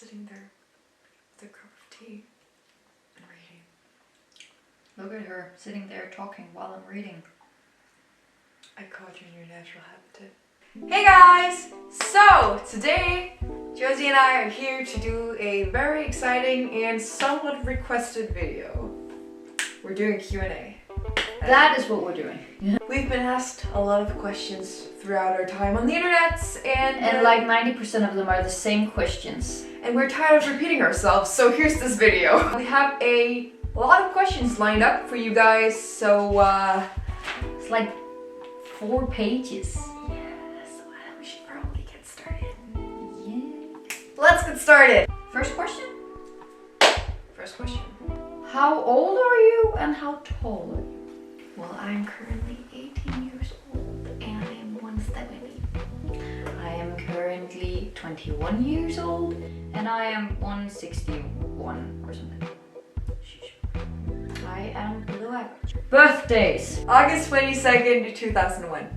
sitting there with a cup of tea and reading. Look at her sitting there talking while I'm reading. I caught you in your natural habitat. Hey guys! So today Josie and I are here to do a very exciting and somewhat requested video. We're doing a Q&A. That is what we're doing. We've been asked a lot of questions throughout our time on the internet And like 90% of them are the same questions. And we're tired of repeating ourselves, so here's this video. We have a lot of questions lined up for you guys, so it's like 4 pages. Yeah, so we should probably get started. Yeah. Let's get started. First question? First question. How old are you and how tall are you? Well, I'm currently 18 years old and I'm 170. I am currently 21 years old and I am 161 or something. I am below average. Birthdays. August 22nd, 2001.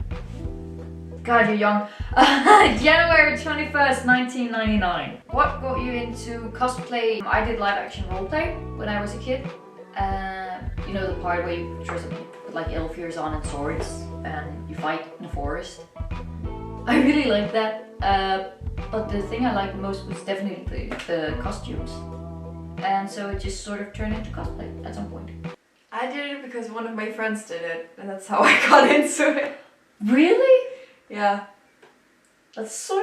God, you're young. January 21st, 1999. What got you into cosplay? I did live action roleplay when I was a kid. You know the part where you dress up with like elf ears on and swords and you fight in the forest? I really liked that. But the thing I liked most was definitely the costumes. And so it just sort of turned into cosplay at some point. I did it because one of my friends did it and that's how I got into it. Really? Yeah. That's so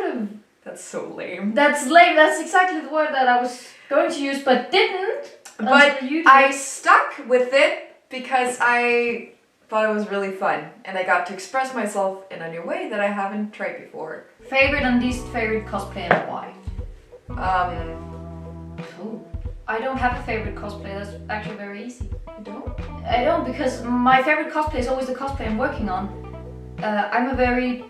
lame. That's lame. That's exactly the word that I was going to use but didn't. But I stuck with it because I thought it was really fun and I got to express myself in a new way that I haven't tried before. Favorite and least favorite cosplay and why? Oh, I don't have a favorite cosplay. That's actually very easy. You don't? I don't, because my favorite cosplay is always the cosplay I'm working on. I'm a very,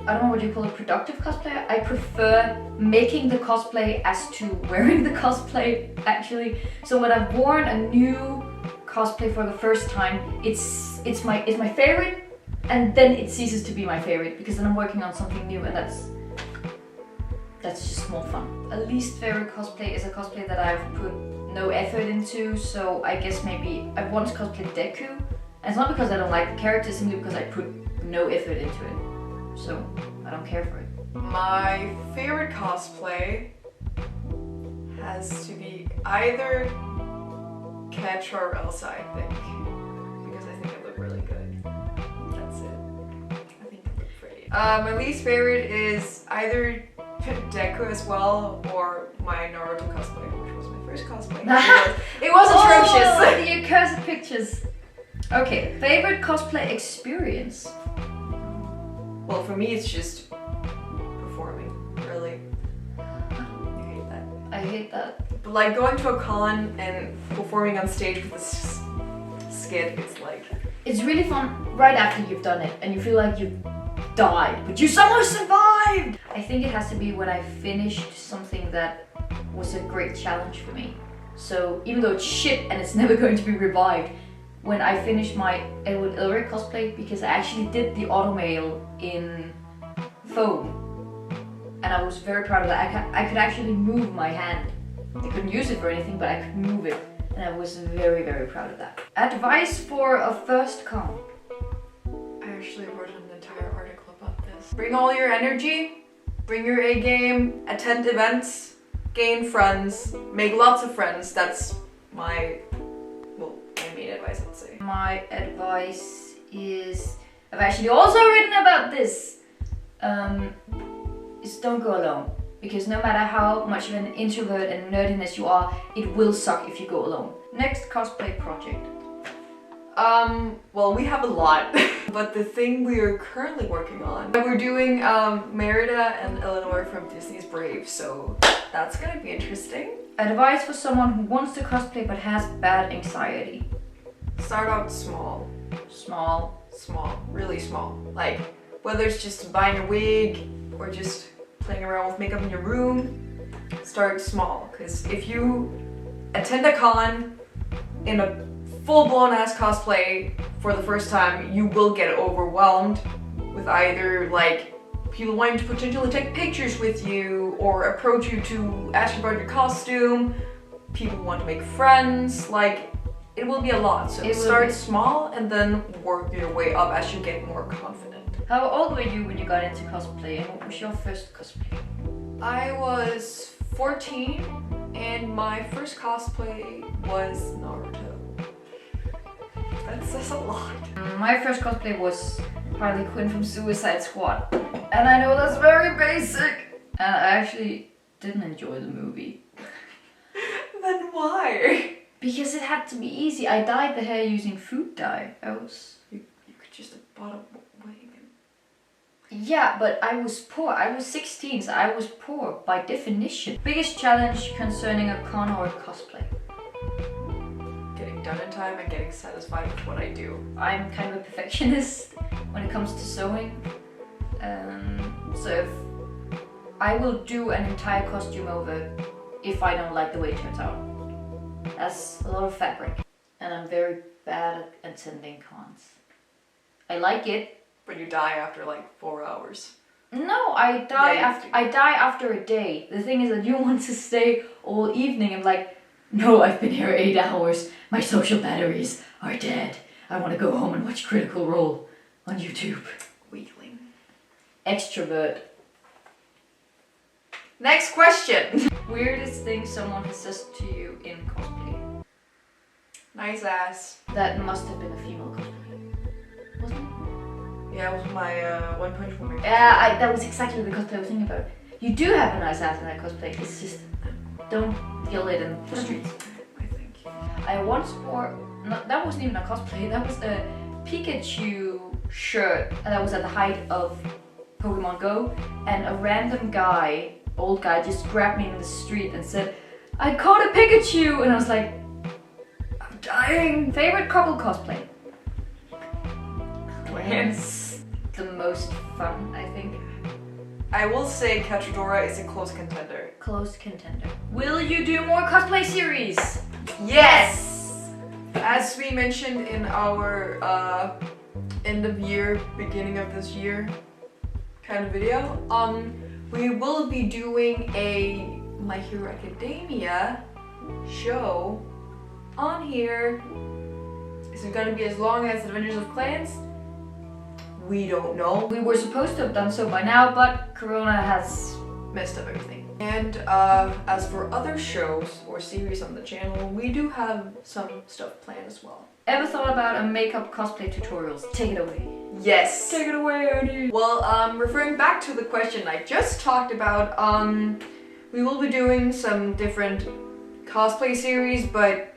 I don't know what you call it, productive cosplayer. I prefer making the cosplay as to wearing the cosplay, actually. So when I've worn a new cosplay for the first time, it's my favorite, and then it ceases to be my favorite because then I'm working on something new, and that's just more fun. A least favorite cosplay is a cosplay that I've put no effort into, so I guess maybe I once cosplayed Deku. And it's not because I don't like the character, simply because I put no effort into it. So I don't care for it. My favorite cosplay has to be either Ketch or Elsa, I think. Because I think I look really good. That's it. I think I look pretty. My least favorite is either Deku as well or my Naruto cosplay, which was my first cosplay. It was atrocious! Oh, the accursed pictures! Okay, favorite cosplay experience? Well, for me it's just performing, really. I hate that. I hate that. But like going to a con and performing on stage with this skit, it's like... It's really fun right after you've done it and you feel like you've died, but you somehow survived! I think it has to be when I finished something that was a great challenge for me. So even though it's shit and it's never going to be revived, when I finished my Edward Elric cosplay, because I actually did the automail in foam, and I was very proud of that. I could actually move my hand. I couldn't use it for anything, but I could move it, and I was very, very proud of that. Advice for a first con? I actually wrote an entire article about this. Bring all your energy, bring your A game, attend events, gain friends, make lots of friends. That's my main advice, I'd say. My advice is, I've actually also written about this, is don't go alone. Because no matter how much of an introvert and nerdiness you are, it will suck if you go alone. Next cosplay project. Well, we have a lot, but the thing we are currently working on, we're doing Merida and Eleanor from Disney's Brave, so that's gonna be interesting. Advice for someone who wants to cosplay but has bad anxiety. Start out small. Small, really small. Like, whether it's just buying a wig or just playing around with makeup in your room, start small. Because if you attend a con in a full-blown ass cosplay for the first time, you will get overwhelmed with either like people wanting to potentially take pictures with you or approach you to ask you about your costume. People want to make friends. Like, it will be a lot. So start small and then work your way up as you get more confident. How old were you when you got into cosplay, and what was your first cosplay? I was 14 and my first cosplay was Naruto. That says a lot. My first cosplay was Harley Quinn from Suicide Squad. And I know that's very basic. And I actually didn't enjoy the movie. Then why? Because it had to be easy. I dyed the hair using food dye. You could just have bought a wig. Yeah, but I was poor. I was 16, so I was poor by definition. Biggest challenge concerning a con or a cosplay? Getting done in time and getting satisfied with what I do. I'm kind of a perfectionist when it comes to sewing. So if I will do an entire costume over if I don't like the way it turns out. That's a lot of fabric. And I'm very bad at attending cons. I like it. But you die after like 4 hours. No, I die after a day. The thing is that you want to stay all evening. I'm like, no, I've been here 8 hours. My social batteries are dead. I want to go home and watch Critical Role on YouTube. Weakling. Extrovert. Next question. Weirdest thing someone has said to you in cosplay? Nice ass. That must have been a female cosplay, wasn't it? Yeah, it was my One Punch Woman. Yeah, that was exactly the cosplay I was thinking about. You do have a nice ass in that cosplay. It's just, don't yell it in the streets. I think. I once wore, no, that wasn't even a cosplay, that was a Pikachu shirt that was at the height of Pokemon Go, and a random guy, old guy, just grabbed me in the street and said, I caught a Pikachu! And I was like, I'm dying! Favorite couple cosplay? Twins. The most fun, I think. I will say Cachadora is a close contender. Close contender. Will you do more cosplay series? Yes! As we mentioned in our end of year, beginning of this year kind of video, we will be doing a My Hero Academia show on here. Is it gonna be as long as Adventures of Clans? We don't know. We were supposed to have done so by now, but Corona has messed up everything. And as for other shows or series on the channel, we do have some stuff planned as well. Ever thought about a makeup cosplay tutorials? Take it away. Yes. Take it away, Ernie. Well, referring back to the question I just talked about, we will be doing some different cosplay series, but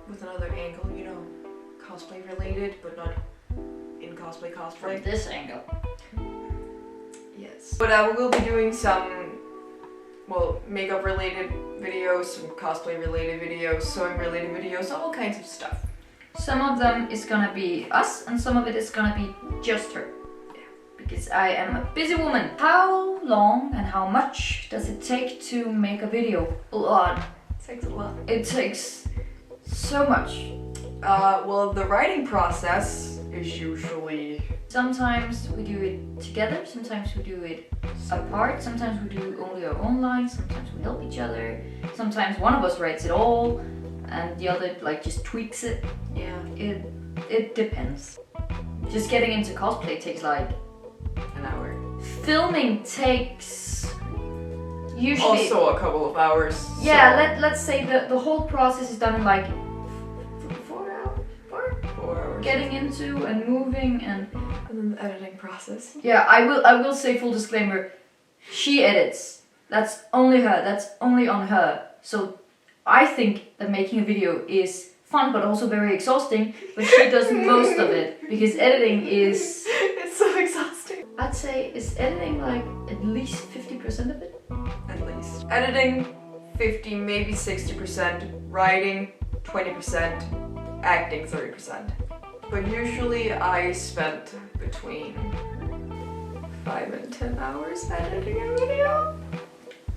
with another angle, you know, cosplay related, but not in cosplay. From this angle. Yes. But we will be doing some, well, makeup related videos, some cosplay related videos, sewing related videos, all kinds of stuff. Some of them is gonna be us, and some of it is gonna be just her. Yeah. Because I am a busy woman. How long and how much does it take to make a video? A lot. It takes a lot. It takes so much. Well, the writing process is usually... Sometimes we do it together, sometimes we do it apart, sometimes we do only our own lines, sometimes we help each other, sometimes one of us writes it all and the other like just tweaks it. Yeah. It depends. Just getting into cosplay takes like an hour. Filming takes usually also a couple of hours. Yeah, let's say the whole process is done in like 4 hours. 4 hours. Getting into and moving and then the editing process. Yeah, I will say full disclaimer, she edits. That's only her, that's only on her. So I think that making a video is fun but also very exhausting, but she does most of it because editing is... It's so exhausting. I'd say, is editing like at least 50% of it? At least. Editing 50, maybe 60%, writing 20%, acting 30%. But usually I spent between 5 and 10 hours editing a video.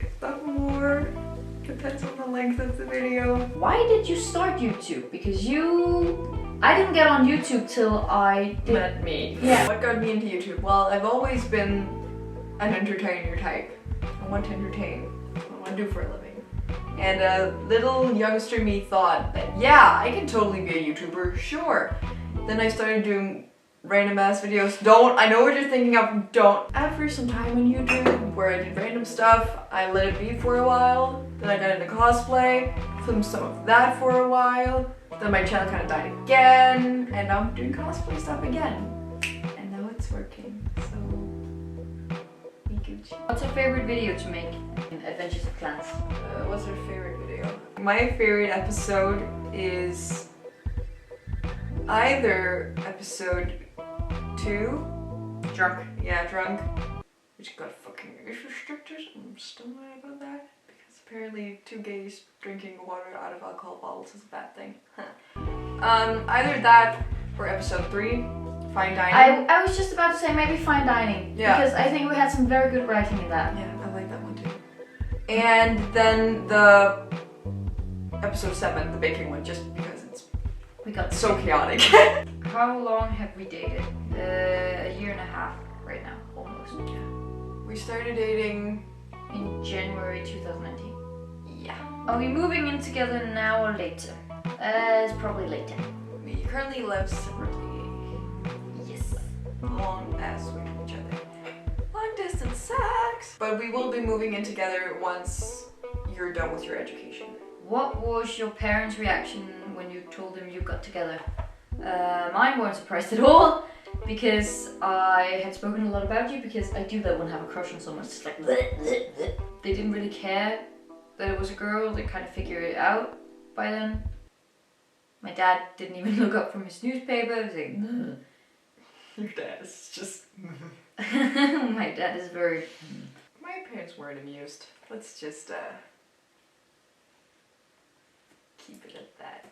If not more. Depends on the length of the video. Why did you start YouTube? Because you I didn't get on YouTube till I did. Met me. Yeah. What got me into YouTube? Well, I've always been an entertainer type. I want to entertain. I want to do for a living. And a little youngster me thought that, yeah, I can totally be a YouTuber, sure. Then I started doing random ass videos. I know what you're thinking of, don't. After some time on YouTube where I did random stuff, I let it be for a while. Then I got into cosplay, filmed some of that for a while. Then my channel kind of died again, and now I'm doing cosplay stuff again. And now it's working, so we Gucci. What's your favorite video to make in Adventures of Clans? What's your favorite video? My favorite episode is either episode 2, Drunk. yeah, drunk, which got fucking age restricted. I'm still mad about that because apparently 2 gays drinking water out of alcohol bottles is a bad thing. Either that or episode 3, fine dining. I was just about to say maybe fine dining. Yeah. Because I think we had some very good writing in that. Yeah, I like that one too. And then the episode 7, the baking one, just because it's We got so chaotic. How long have we dated? A year and a half right now, almost. We started dating In January 2019. yeah. Are we moving in together now or later? It's probably later. We currently live separately. Yes. Long as we know each other. Long distance sucks. But we will be moving in together once you're done with your education. What was your parents' reaction when you told them you got together? Mine weren't surprised at all because I had spoken a lot about you because I do that when I have a crush on someone. It's just like bleh, bleh, bleh. They didn't really care that it was a girl. They kind of figured it out by then. My dad didn't even look up from his newspaper. He was like, "Ugh." Your dad is just... My dad is very... My parents weren't amused. Let's just keep it at that.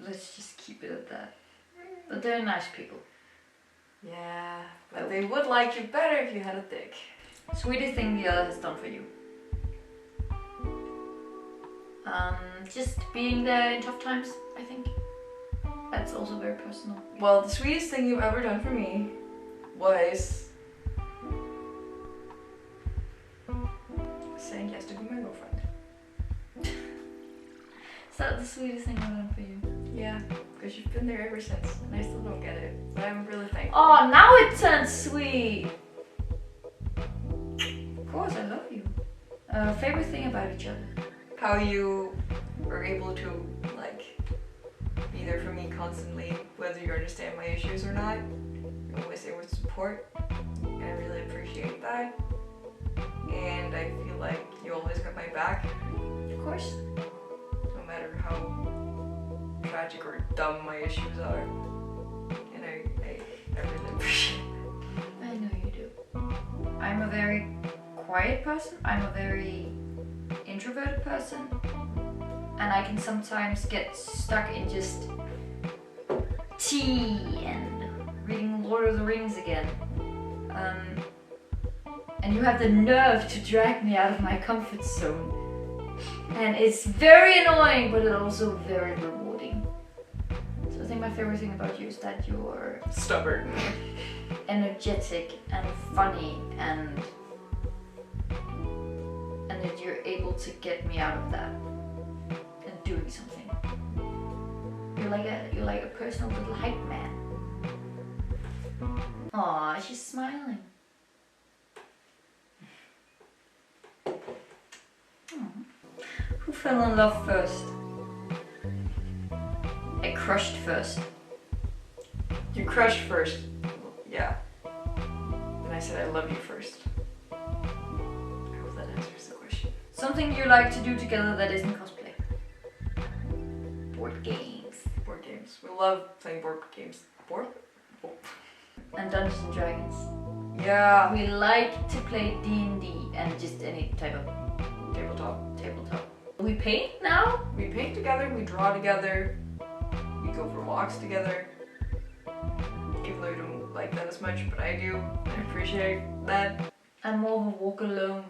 Let's just keep it at that. But they're nice people. Yeah, but they would like you better if you had a dick. Sweetest thing the other has done for you? Just being there in tough times, I think. That's also very personal. Well, the sweetest thing you've ever done for me was saying yes to be my girlfriend. Is that the sweetest thing I've done for you? Yeah, because you've been there ever since, and I still don't get it, but I'm really thankful. Oh, now it turns sweet! Of course, I love you. Favorite thing about each other? How you are able to, like, be there for me constantly, whether you understand my issues or not. You're always there with support, and I really appreciate that. And I feel like you always got my back, Of course. no matter how tragic or dumb my issues are. And I really appreciate that. I know you do. I'm a very quiet person. I'm a very introverted person. And I can sometimes get stuck in just tea and reading Lord of the Rings again. And you have the nerve to drag me out of my comfort zone. And it's very annoying, but it's also very rewarding. So I think my favorite thing about you is that you're Stubborn. energetic and funny and that you're able to get me out of that and doing something. You're like a personal little hype man. Aw, she's smiling. Who fell in love first? I crushed first. You crushed first. Yeah. And I said I love you first. I hope that answers the question. Something you like to do together that isn't cosplay. Board games. Board games. We love playing board games. Board? And Dungeons and Dragons. Yeah. We like to play D&D and just any type of Tabletop. We paint now? We paint together, we draw together, we go for walks together. Even though you don't like that as much, but I do. I appreciate that. I'm more of a walk alone.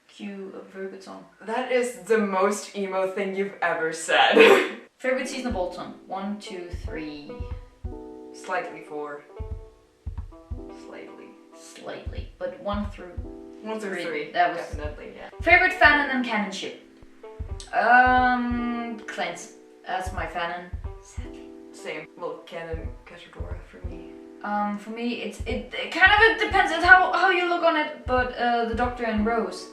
Cue a very good song. That is the most emo thing you've ever said. Favorite season of all time? 1, 2, 3. Slightly 4. Slightly, but 1 through 1 through 3. That was definitely, yeah. Favorite fanon and canon ship? Cleanse. That's my fanon. Sadly. Same. Well, canon Cachadora for me. For me, it kind of depends on how you look on it, but the Doctor and Rose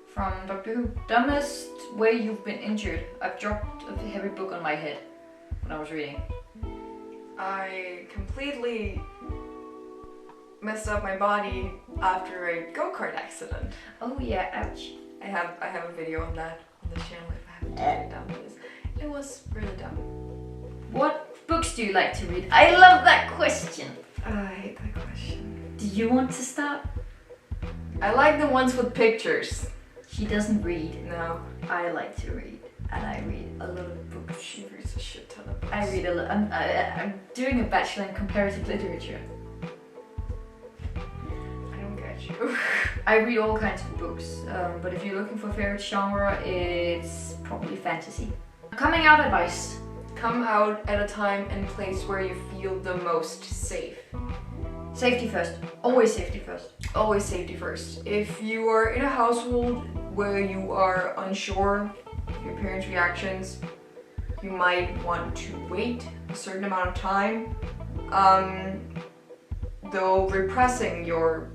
from Doctor Who. Dumbest way you've been injured. I've dropped a heavy book on my head when I was reading. I completely messed up my body after a go-kart accident. Oh yeah, ouch. I have a video on that on the channel if I haven't taken it down. It was really dumb. What books do you like to read? I love that question. I hate that question. Do you want to start? I like the ones with pictures. She doesn't read. No. I like to read, and I read a lot of books. She reads a shit ton of books. I read a lot. I'm doing a bachelor in comparative literature. I don't get you. I read all kinds of books, but if you're looking for favorite genre, it's probably fantasy. Coming out advice. Come out at a time and place where you feel the most safe. Safety first. Always safety first. Always safety first. If you are in a household where you are unsure of your parents' reactions, you might want to wait a certain amount of time. Though repressing your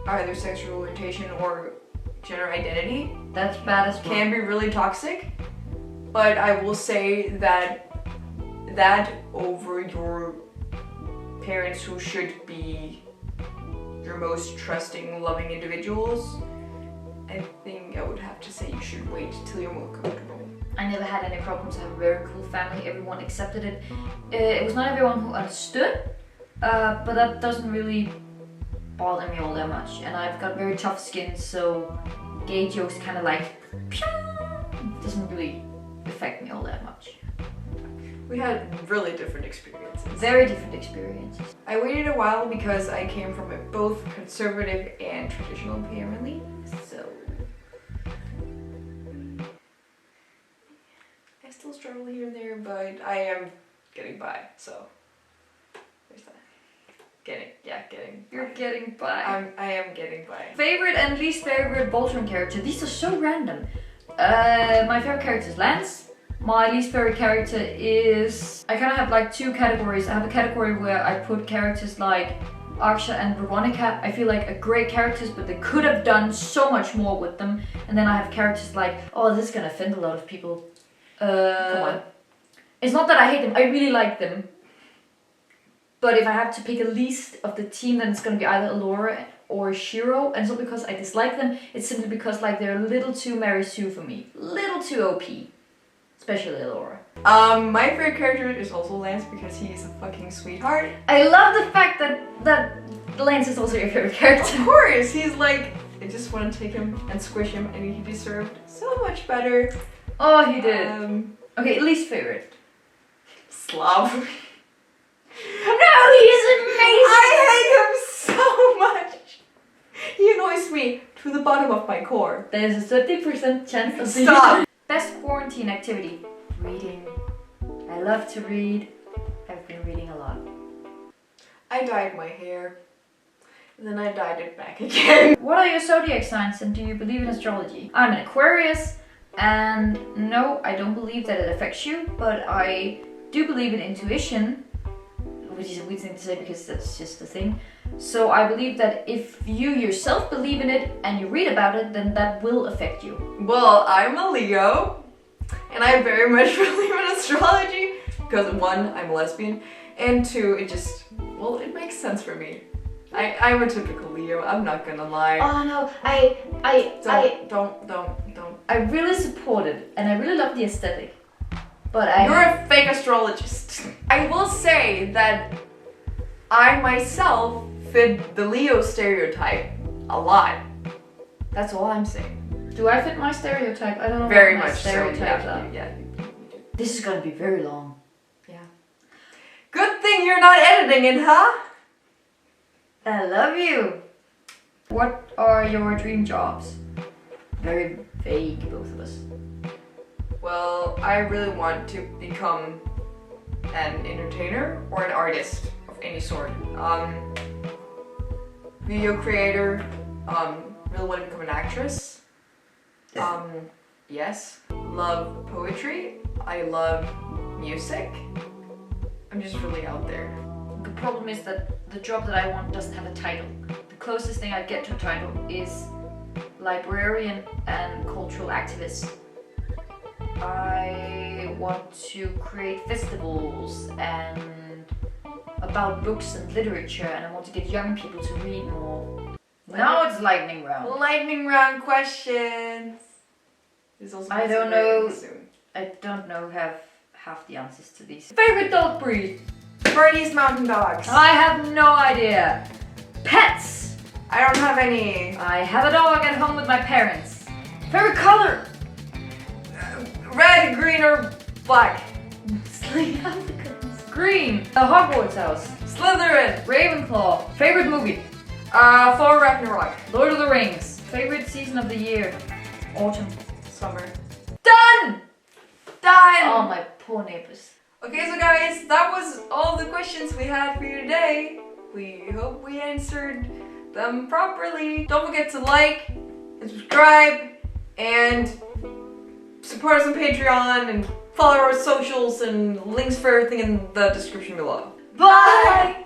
either sexual orientation or gender identity, that's bad as well. Can be really toxic. But I will say that over your parents who should be your most trusting, loving individuals, I think I would have to say you should wait till you're more comfortable. I never had any problems. I have a very cool family. Everyone accepted it. It was not everyone who understood, but that doesn't really bother me all that much. And I've got very tough skin, so gay jokes kind of like doesn't really affect me all that much. We had really different experiences. Very different experiences. I waited a while because I came from a both conservative and traditional family, so I still struggle here and there, but I am getting by, so there's that. Getting. You're getting by. I am getting by. Favorite and least favorite Voltron character? These are so random. My favorite character is Lance. My least favorite character is... I kind of have like two categories. I have a category where I put characters like Aksha and Veronica. I feel like are great characters, but they could have done so much more with them. And then I have characters like, oh, this is gonna offend a lot of people. Come on. It's not that I hate them, I really like them. But if I have to pick a least of the team, then it's gonna be either Allura or Shiro. And it's not because I dislike them, it's simply because like they're a little too Mary Sue for me. Little too OP. Especially Allura. My favorite character is also Lance because he is a fucking sweetheart. I love the fact that Lance is also your favorite character. Of course, he's like, I just want to take him and squish him, and he deserved so much better. Oh, he did. Okay, least favorite. Slav. No, he's amazing! I hate him so much. He annoys me to the bottom of my core. There's a 30% chance of Stop! Best quarantine activity? Reading. I love to read. I've been reading a lot. I dyed my hair. And then I dyed it back again. What are your zodiac signs and do you believe in astrology? I'm an Aquarius and no, I don't believe that it affects you, but I do believe in intuition, which is a weird thing to say because that's just a thing. So I believe that if you yourself believe in it and you read about it, then that will affect you. Well, I'm a Leo, and I very much believe in astrology because 1, I'm a lesbian, and 2, it makes sense for me. I'm a typical Leo, I'm not gonna lie. Oh no, Don't. I really support it and I really love the aesthetic. But You're a fake astrologist. I will say that I myself fit the Leo stereotype a lot. That's all I'm saying. Do I fit my stereotype? I don't know Very what my much so, stereotypes are. yeah. This is gonna be very long. Yeah. Good thing you're not editing it, huh? I love you. What are your dream jobs? Very vague, both of us. Well, I really want to become an entertainer or an artist of any sort. Video creator, really want to become an actress. Yes. Love poetry. I love music. I'm just really out there. The problem is that the job that I want doesn't have a title. The closest thing I get to a title is librarian and cultural activist. I want to create festivals and about books and literature, and I want to get young people to read more. Now it's lightning round. Lightning round questions. I don't know. I don't know half the answers to these. Favorite dog breed? Bernese Mountain Dogs. I have no idea. Pets? I don't have any. I have a dog at home with my parents. Favorite color? Red, green, or black. Green. The Hogwarts house. Slytherin. Ravenclaw. Favorite movie? Thor Ragnarok. Lord of the Rings. Favorite season of the year? Autumn. Summer. Done! Done! Oh, my poor neighbors. Okay, so guys, that was all the questions we had for you today. We hope we answered them properly. Don't forget to like and subscribe and support us on Patreon and follow our socials and links for everything in the description below. Bye!